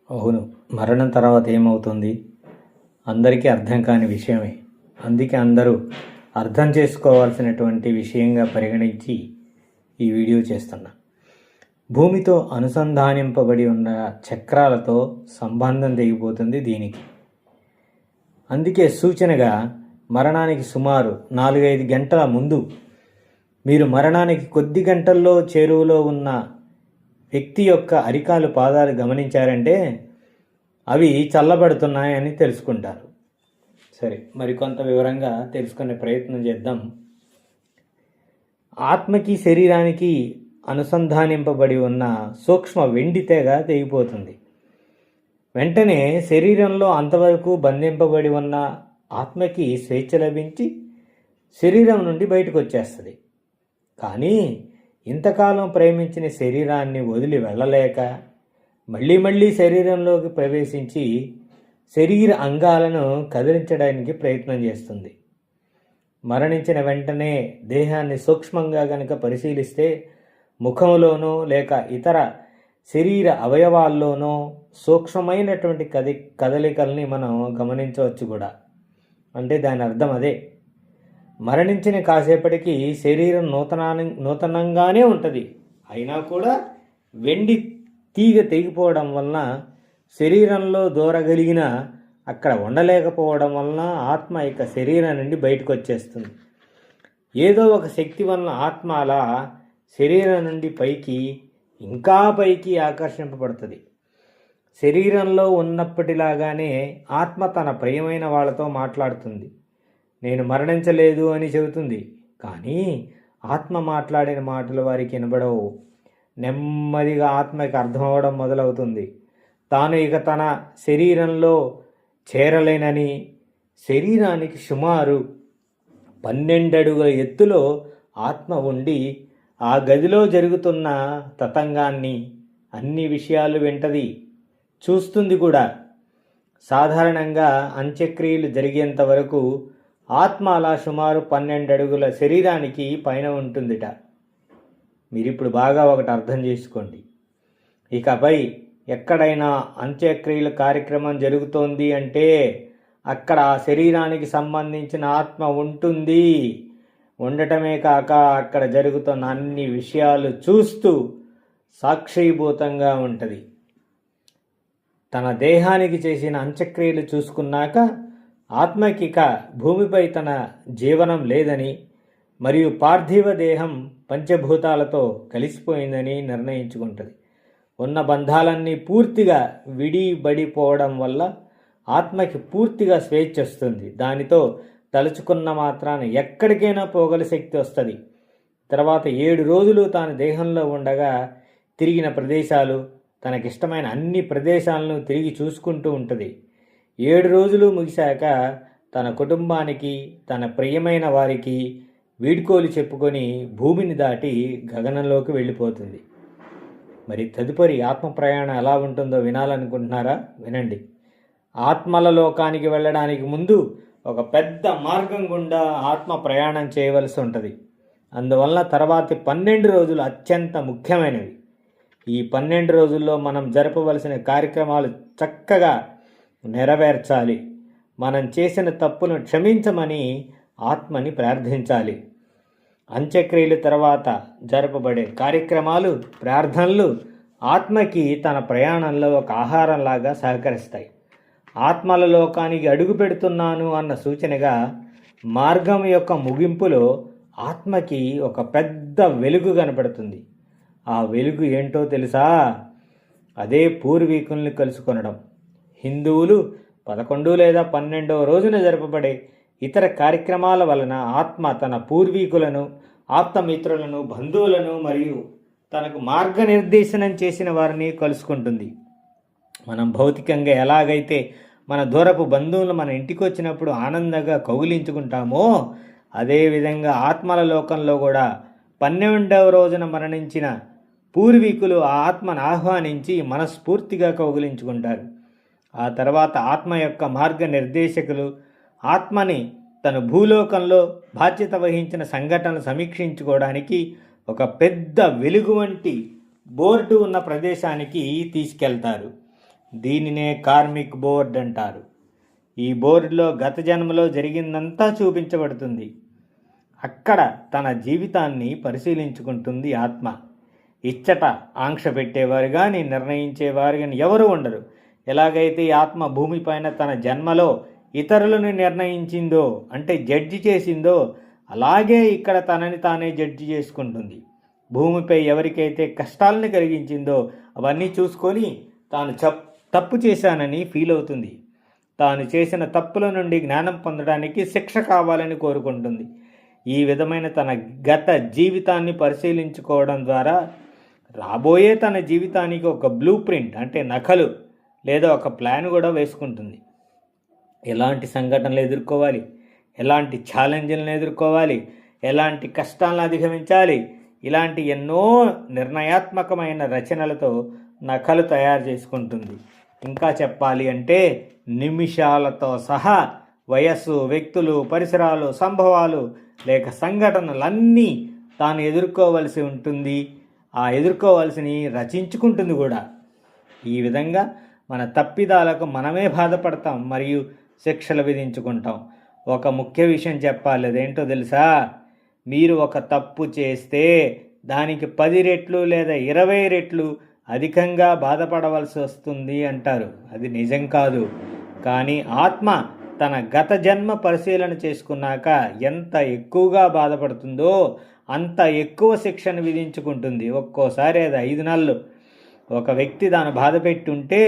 అవును. మరణం తర్వాత ఏమవుతుంది? అందరికీ అర్థం కాని విషయమే. అందుకే అందరూ అర్థం చేసుకోవాల్సినటువంటి విషయంగా పరిగణించి ఈ వీడియో చేస్తున్నా. భూమితో అనుసంధానింపబడి ఉన్న చక్రాలతో సంబంధం తెగిపోతుంది దీనికి. అందుకే సూచనగా మరణానికి సుమారు 4-5 గంటల ముందు మీరు మరణానికి కొద్ది గంటల్లో చేరువలో ఉన్న వ్యక్తి యొక్క అరికాలు పాదాలు గమనించారంటే అవి చల్లబడుతున్నాయని తెలుసుకుంటారు. సరే, మరికొంత వివరంగా తెలుసుకునే ప్రయత్నం చేద్దాం. ఆత్మకి శరీరానికి అనుసంధానింపబడి ఉన్న సూక్ష్మ వెండి తెగ తెగిపోతుంది. వెంటనే శరీరంలో అంతవరకు బంధింపబడి ఉన్న ఆత్మకి స్వేచ్ఛ లభించి శరీరం నుండి బయటకు వచ్చేస్తుంది. కానీ ఇంతకాలం ప్రేమించిన శరీరాన్ని వదిలి వెళ్ళలేక మళ్ళీ మళ్ళీ శరీరంలోకి ప్రవేశించి శరీర అంగాలను కదిలించడానికి ప్రయత్నం చేస్తుంది. మరణించిన వెంటనే దేహాన్ని సూక్ష్మంగా గనక పరిశీలిస్తే ముఖంలోనో లేక ఇతర శరీర అవయవాల్లోనో సూక్ష్మమైనటువంటి కదలికల్ని మనం గమనించవచ్చు కూడా. అంటే దాని అర్థం అదే. మరణించిన కాసేపటికి శరీరం నూతనంగానే ఉంటుంది. అయినా కూడా వెండి తీగ తెగిపోవడం వలన శరీరంలో దూరగలిగిన అక్కడ ఉండలేకపోవడం వలన ఆత్మ ఇక శరీరం నుండి బయటకు వచ్చేస్తుంది. ఏదో ఒక శక్తి వలన ఆత్మ అలా శరీరం నుండి పైకి ఇంకా పైకి ఆకర్షింపబడుతుంది. శరీరంలో ఉన్నప్పటిలాగానే ఆత్మ తన ప్రియమైన వాళ్ళతో మాట్లాడుతుంది. నేను మరణించలేదు అని చెబుతుంది. కానీ ఆత్మ మాట్లాడిన మాటలు వారికి వినబడవు. నెమ్మదిగా ఆత్మకి అర్థమవడం మొదలవుతుంది. తాను ఇక తన శరీరంలో చేరలేనని, శరీరానికి సుమారు 12 అడుగుల ఎత్తులో ఆత్మ ఉండి ఆ గదిలో జరుగుతున్న తతంగాన్ని అన్ని విషయాలు వింటది, చూస్తుంది కూడా. సాధారణంగా అంత్యక్రియలు జరిగేంత వరకు ఆత్మ అలా సుమారు 12 అడుగుల శరీరానికి పైన ఉంటుందిట. మీరిప్పుడు బాగా ఒకటి అర్థం చేసుకోండి. ఇకపై ఎక్కడైనా అంత్యక్రియల కార్యక్రమం జరుగుతోంది అంటే అక్కడ ఆ శరీరానికి సంబంధించిన ఆత్మ ఉంటుంది. ఉండటమే కాక అక్కడ జరుగుతున్న అన్ని విషయాలు చూస్తూ సాక్షిభూతంగా ఉంటుంది. తన దేహానికి చేసిన అంత్యక్రియలు చూసుకున్నాక ఆత్మకిక భూమిపై తన జీవనం లేదని మరియు పార్థివ దేహం పంచభూతాలతో కలిసిపోయిందని నిర్ణయించుకుంటుంది. ఉన్న బంధాలన్నీ పూర్తిగా విడిబడిపోవడం వల్ల ఆత్మకి పూర్తిగా స్వేచ్ఛ వస్తుంది. దానితో తలుచుకున్న మాత్రాన ఎక్కడికైనా పోగల శక్తి వస్తుంది. తర్వాత 7 రోజులు తాను దేహంలో ఉండగా తిరిగిన ప్రదేశాలు, తనకిష్టమైన అన్ని ప్రదేశాలను తిరిగి చూసుకుంటూ ఉంటుంది. 7 రోజులు ముగిశాక తన కుటుంబానికి, తన ప్రియమైన వారికి వీడ్కోలు చెప్పుకొని భూమిని దాటి గగనంలోకి వెళ్ళిపోతుంది. మరి తదుపరి ఆత్మ ప్రయాణం ఎలా ఉంటుందో వినాలనుకుంటున్నారా? వినండి. ఆత్మల లోకానికి వెళ్ళడానికి ముందు ఒక పెద్ద మార్గం గుండా ఆత్మ ప్రయాణం చేయవలసి ఉంటుంది. అందువల్ల తర్వాతి 12 రోజులు అత్యంత ముఖ్యమైనవి. ఈ 12 రోజుల్లో మనం జరపవలసిన కార్యక్రమాలు చక్కగా నెరవేర్చాలి. మనం చేసిన తప్పును క్షమించమని ఆత్మని ప్రార్థించాలి. అంత్యక్రియల తర్వాత జరపబడే కార్యక్రమాలు, ప్రార్థనలు ఆత్మకి తన ప్రయాణంలో ఒక ఆహారంలాగా సహకరిస్తాయి. ఆత్మల లోకానికి అడుగు పెడుతున్నాను అన్న సూచనగా మార్గం యొక్క ముగింపులో ఆత్మకి ఒక పెద్ద వెలుగు కనపడుతుంది. ఆ వెలుగు ఏంటో తెలుసా? అదే పూర్వీకుల్ని కలుసుకొనడం. హిందువులు 11 లేదా 12వ రోజున జరపబడే ఇతర కార్యక్రమాల వలన ఆత్మ తన పూర్వీకులను, ఆప్తమిత్రులను, బంధువులను మరియు తనకు మార్గనిర్దేశనం చేసిన వారిని కలుసుకుంటుంది. మనం భౌతికంగా ఎలాగైతే మన దూరపు బంధువులు మన ఇంటికి వచ్చినప్పుడు ఆనందంగా కౌగిలించుకుంటామో అదేవిధంగా ఆత్మల లోకంలో కూడా 12వ రోజున మరణించిన పూర్వీకులు ఆ ఆత్మను ఆహ్వానించి మనస్ఫూర్తిగా కౌగిలించుకుంటారు. ఆ తర్వాత ఆత్మ యొక్క మార్గనిర్దేశకులు ఆత్మని తన భూలోకంలో బాధ్యత వహించిన సంఘటనలు సమీక్షించుకోవడానికి ఒక పెద్ద వెలుగు వంటి బోర్డు ఉన్న ప్రదేశానికి తీసుకెళ్తారు. దీనినే కార్మిక్ బోర్డ్ అంటారు. ఈ బోర్డులో గత జన్మలో జరిగిందంతా చూపించబడుతుంది. అక్కడ తన జీవితాన్ని పరిశీలించుకుంటుంది ఆత్మ. ఇచ్చట ఆంక్ష పెట్టేవారు కానీ నిర్ణయించేవారు కానీ ఎవరు ఉండరు. ఎలాగైతే ఈ ఆత్మ భూమిపైన తన జన్మలో ఇతరులను నిర్ణయించిందో, అంటే జడ్జి చేసిందో, అలాగే ఇక్కడ తనని తానే జడ్జి చేసుకుంటుంది. భూమిపై ఎవరికైతే కష్టాలను కలిగించిందో అవన్నీ చూసుకొని తాను తప్పు చేశానని ఫీల్ అవుతుంది. తాను చేసిన తప్పుల నుండి జ్ఞానం పొందడానికి శిక్ష కావాలని కోరుకుంటుంది. ఈ విధమైన తన గత జీవితాన్ని పరిశీలించుకోవడం ద్వారా రాబోయే తన జీవితానికి ఒక బ్లూ ప్రింట్, అంటే నకలు లేదా ఒక ప్లాన్ కూడా వేసుకుంటుంది. ఎలాంటి సంఘటనలు ఎదుర్కోవాలి, ఎలాంటి ఛాలెంజ్లను ఎదుర్కోవాలి, ఎలాంటి కష్టాలను అధిగమించాలి, ఇలాంటి ఎన్నో నిర్ణయాత్మకమైన రచనలతో నకలు తయారు చేసుకుంటుంది. ఇంకా చెప్పాలి అంటే నిమిషాలతో సహా వయస్సు, వ్యక్తులు, పరిసరాలు, సంభవాలు లేక సంఘటనలన్నీ తాను ఎదుర్కోవలసి ఉంటుంది. ఆ ఎదుర్కోవాల్సిని రచించుకుంటుంది కూడా. ఈ విధంగా మన తప్పిదాలకు మనమే బాధపడతాం మరియు శిక్షలు విధించుకుంటాం. ఒక ముఖ్య విషయం చెప్పాలి, అదేంటో తెలుసా? మీరు ఒక తప్పు చేస్తే దానికి 10 రెట్లు లేదా 20 రెట్లు అధికంగా బాధపడవలసి వస్తుంది అంటారు. అది నిజం కాదు. కానీ ఆత్మ తన గత జన్మ పరిశీలన చేసుకున్నాక ఎంత ఎక్కువగా బాధపడుతుందో అంత ఎక్కువ శిక్షను విధించుకుంటుంది. ఒక్కోసారి అది 5 నెలలు. ఒక వ్యక్తి తాను బాధ పెట్టి ఉంటే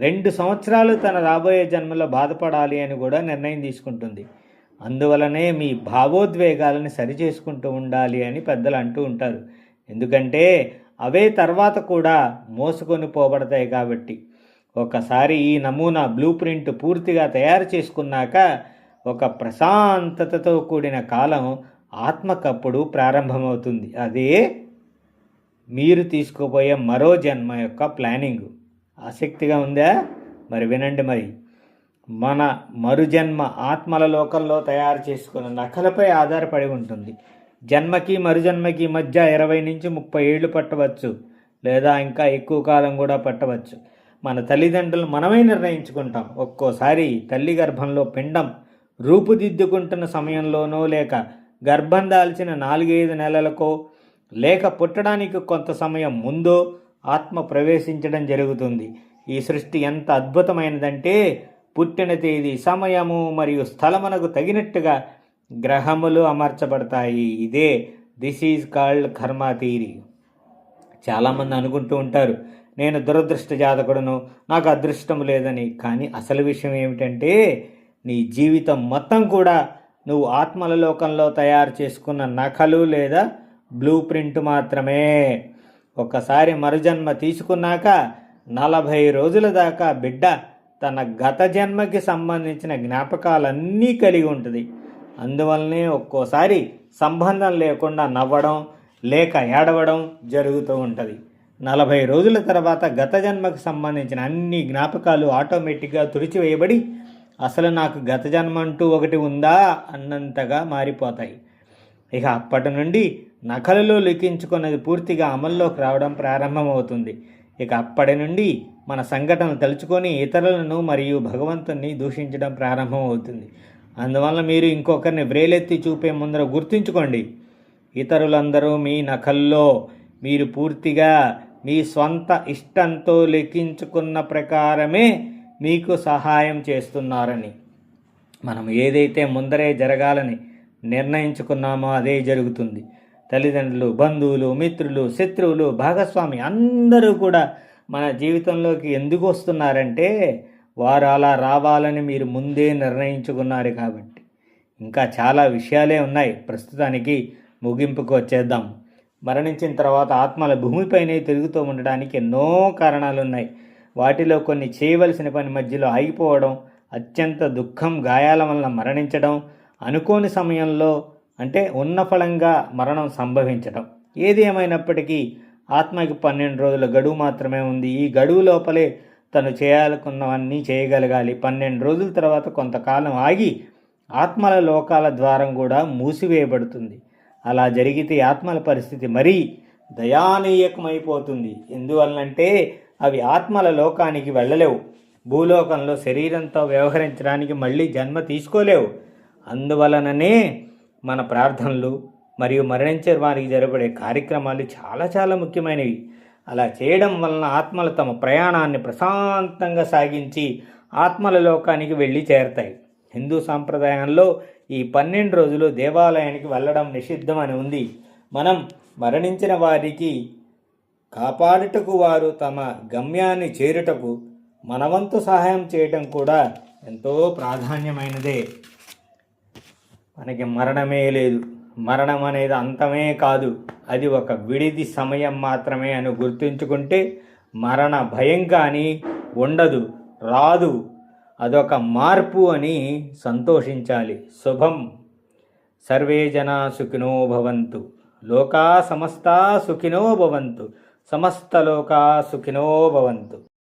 2 సంవత్సరాలు తన రాబోయే జన్మలో బాధపడాలి అని కూడా నిర్ణయం తీసుకుంటుంది. అందువలనే మీ భావోద్వేగాలను సరిచేసుకుంటూ ఉండాలి అని పెద్దలు అంటూ ఉంటారు. ఎందుకంటే అవే తర్వాత కూడా మోసుకొని పోబడతాయి కాబట్టి. ఒకసారి ఈ నమూనా బ్లూ ప్రింట్ పూర్తిగా తయారు చేసుకున్నాక ఒక ప్రశాంతతతో కూడిన కాలం ఆత్మకప్పుడు ప్రారంభమవుతుంది. అదే మీరు తీసుకుపోయే మరో జన్మ యొక్క ప్లానింగ్. ఆసక్తిగా ఉందా? మరి వినండి. మన మరుజన్మ ఆత్మల లోకంలో తయారు చేసుకున్న నకలపై ఆధారపడి ఉంటుంది. జన్మకి మరుజన్మకి మధ్య 20 నుంచి 30 ఏళ్ళు పట్టవచ్చు, లేదా ఇంకా ఎక్కువ కాలం కూడా పట్టవచ్చు. మన తల్లిదండ్రులు మనమే నిర్ణయించుకుంటాం. ఒక్కోసారి తల్లి గర్భంలో పిండం రూపుదిద్దుకుంటున్న సమయంలోనో, లేక గర్భం దాల్చిన 4-5 నెలలకో, లేక పుట్టడానికి కొంత సమయం ముందో ఆత్మ ప్రవేశించడం జరుగుతుంది. ఈ సృష్టి ఎంత అద్భుతమైనదంటే పుట్టిన తేదీ, సమయము మరియు స్థలమునకు తగినట్టుగా గ్రహములు అమర్చబడతాయి. ఇదే దిస్ ఈజ్ కాల్డ్ కర్మ థియరీ. చాలామంది అనుకుంటూ ఉంటారు, నేను దురదృష్ట జాతకుడును, నాకు అదృష్టం లేదని. కానీ అసలు విషయం ఏమిటంటే నీ జీవితం మొత్తం కూడా నువ్వు ఆత్మల లోకంలో తయారు చేసుకున్న నకలు లేదా బ్లూ ప్రింట్ మాత్రమే. ఒకసారి మరుజన్మ తీసుకున్నాక 40 రోజుల దాకా బిడ్డ తన గత జన్మకి సంబంధించిన జ్ఞాపకాలన్నీ కలిగి ఉంటుంది. అందువల్లనే ఒక్కోసారి సంబంధం లేకుండా నవ్వడం లేక ఏడవడం జరుగుతూ ఉంటుంది. 40 రోజుల తర్వాత గత జన్మకు సంబంధించిన అన్ని జ్ఞాపకాలు ఆటోమేటిక్గా తుడిచివేయబడి అసలు నాకు గత జన్మ అంటూ ఒకటి ఉందా అన్నంతగా మారిపోతాయి. ఇక అప్పటి నుండి నకలలో లిఖించుకున్నది పూర్తిగా అమల్లోకి రావడం ప్రారంభమవుతుంది. ఇక అప్పటి నుండి మన సంఘటనలు తలుచుకొని ఇతరులను మరియు భగవంతుని దూషించడం ప్రారంభమవుతుంది. అందువల్ల మీరు ఇంకొకరిని వ్రేలెత్తి చూపే ముందర గుర్తుంచుకోండి, ఇతరులందరూ మీ నకల్లో మీరు పూర్తిగా మీ స్వంత ఇష్టంతో లెక్కించుకున్న ప్రకారమే మీకు సహాయం చేస్తున్నారని. మనం ఏదైతే ముందరే జరగాలని నిర్ణయించుకున్నామో అదే జరుగుతుంది. తల్లిదండ్రులు, బంధువులు, మిత్రులు, శత్రువులు, భాగస్వామి అందరూ కూడా మన జీవితంలోకి ఎందుకు వస్తున్నారంటే వారు అలా రావాలని మీరు ముందే నిర్ణయించుకున్నారు కాబట్టి. ఇంకా చాలా విషయాలే ఉన్నాయి. ప్రస్తుతానికి ముగింపుకు వచ్చేద్దాం. మరణించిన తర్వాత ఆత్మల భూమిపైనే తిరుగుతూ ఉండడానికి ఎన్నో కారణాలు ఉన్నాయి. వాటిలో కొన్ని చేయవలసిన పని మధ్యలో ఆగిపోవడం, అత్యంత దుఃఖం, గాయాల వలన మరణించడం, అనుకోని సమయంలో అంటే ఉన్న ఫలంగా మరణం సంభవించడం. ఏది ఏమైనప్పటికీ ఆత్మకి 12 రోజుల గడువు మాత్రమే ఉంది. ఈ గడువు లోపలే తను చేయాలనుకున్నవన్నీ చేయగలగాలి. 12 రోజుల తర్వాత కొంతకాలం ఆగి ఆత్మల లోకాల ద్వారం కూడా మూసివేయబడుతుంది. అలా జరిగితే ఆత్మల పరిస్థితి మరీ దయానీయకమైపోతుంది. ఎందువల్లంటే అవి ఆత్మల లోకానికి వెళ్ళలేవు. భూలోకంలో శరీరంతో వ్యవహరించడానికి మళ్ళీ జన్మ తీసుకోలేవు. అందువలననే మన ప్రార్థనలు మరియు మరణించే వారికి జరపడే కార్యక్రమాలు చాలా చాలా ముఖ్యమైనవి. అలా చేయడం వలన ఆత్మలు తమ ప్రయాణాన్ని ప్రశాంతంగా సాగించి ఆత్మల లోకానికి వెళ్ళి చేరతాయి. హిందూ సాంప్రదాయంలో ఈ 12 రోజులు దేవాలయానికి వెళ్ళడం నిషిద్ధం అని ఉంది. మనం మరణించిన వారికి కాపాడుటకు, వారు తమ గమ్యాన్ని చేరుటకు మనవంతు సహాయం చేయటం కూడా ఎంతో ప్రాధాన్యమైనదే. మనకి మరణమే లేదు. మరణం అనేది అంతమే కాదు, అది ఒక విడిది సమయం మాత్రమే అని గుర్తుంచుకుంటే మరణ భయం కానీ ఉండదు, రాదు. అదొక మార్పు అని సంతోషించాలి. శుభం. సర్వే జనా సుఖినో భవంతు. లోకా సమస్తా సుఖినో భవంతు. సమస్తలోకా సుఖినో భవంతు.